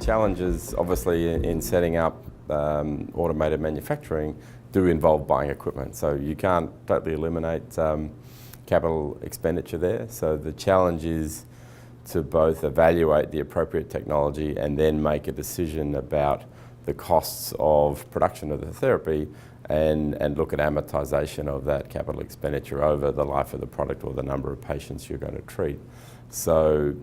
challenges, obviously, in setting up automated manufacturing do involve buying equipment. So you can't totally eliminate capital expenditure there. So the challenge is to both evaluate the appropriate technology and then make a decision about the costs of production of the therapy and look at amortization of that capital expenditure over the life of the product or the number of patients you're going to treat. So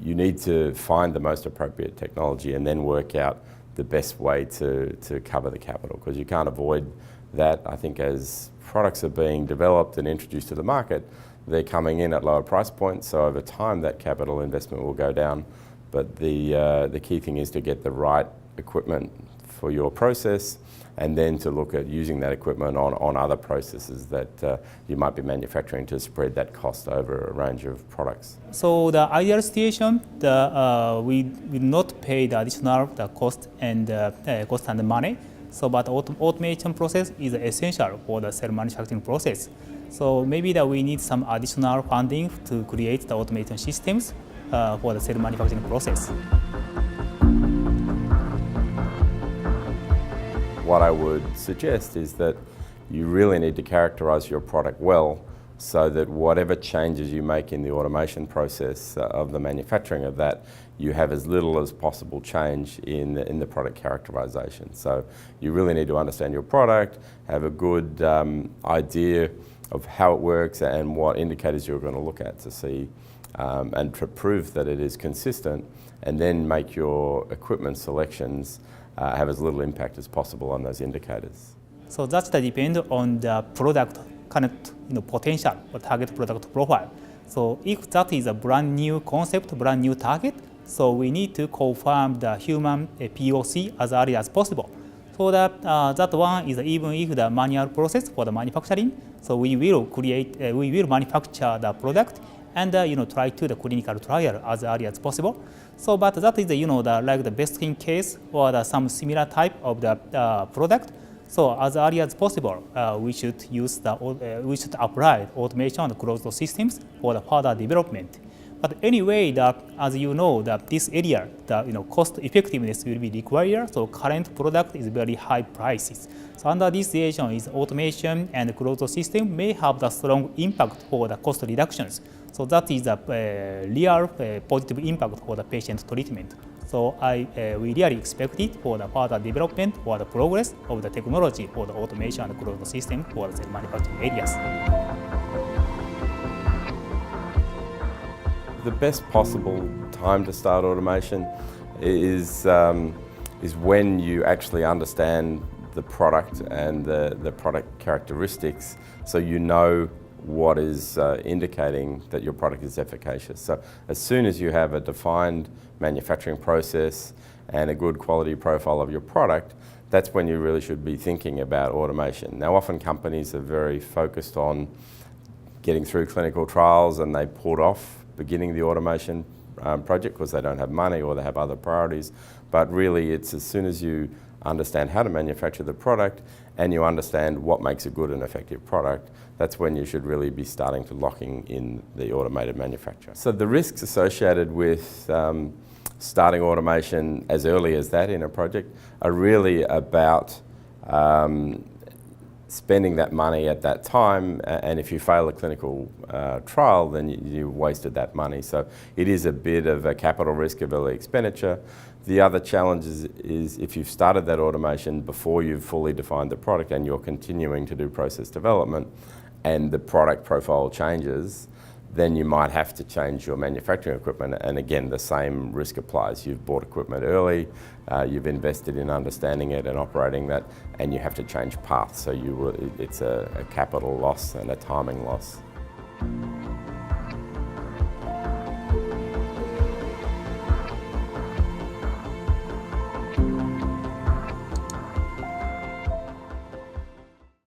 you need to find the most appropriate technology and then work out the best way to cover the capital, because you can't avoid that. I think as products are being developed and introduced to the market, they're coming in at lower price points, so over time that capital investment will go down. But the key thing is to get the right equipment for your process and then to look at using that equipment on other processes that you might be manufacturing to spread that cost over a range of products. So the ideal situation, we will not pay the additional cost and money. So, but automation process is essential for the cell manufacturing process. So maybe that we need some additional funding to create the automation systems for the cell manufacturing process. What I would suggest is that you really need to characterize your product well so that whatever changes you make in the automation process of the manufacturing of that, you have as little as possible change in the product characterization. So you really need to understand your product, have a good idea of how it works and what indicators you're going to look at to see and to prove that it is consistent, and then make your equipment selections have as little impact as possible on those indicators. So that depends on the product current potential or target product profile. So if that is a brand new concept, brand new target, so we need to confirm the human POC as early as possible. So that one is even if the manual process for the manufacturing, so we will manufacture the product and try to the clinical trial as early as possible. So, but that is like the best in case or some similar type of the product. So as early as possible, we should apply automation and closed systems for the further development. But anyway, as you know, this area, cost effectiveness will be required. So current product is very high prices. So under this situation, is automation and closed system may have the strong impact for the cost reductions. So that is a real positive impact for the patient treatment. So we really expect it for the further development or the progress of the technology for the automation and closed system for the manufacturing areas. The best possible time to start automation is when you actually understand the product and the product characteristics, so you know what is indicating that your product is efficacious. So as soon as you have a defined manufacturing process and a good quality profile of your product, that's when you really should be thinking about automation. Now, often companies are very focused on getting through clinical trials and they put off beginning the automation project because they don't have money or they have other priorities. But really, it's as soon as you understand how to manufacture the product and you understand what makes a good and effective product, that's when you should really be starting to locking in the automated manufacture. So the risks associated with starting automation as early as that in a project are really about spending that money at that time, and if you fail a clinical trial, then you wasted that money. So it is a bit of a capital risk of early expenditure. The other challenge is if you've started that automation before you've fully defined the product and you're continuing to do process development and the product profile changes, then you might have to change your manufacturing equipment. And again, the same risk applies. You've bought equipment early, you've invested in understanding it and operating that, and you have to change paths. So it's a capital loss and a timing loss.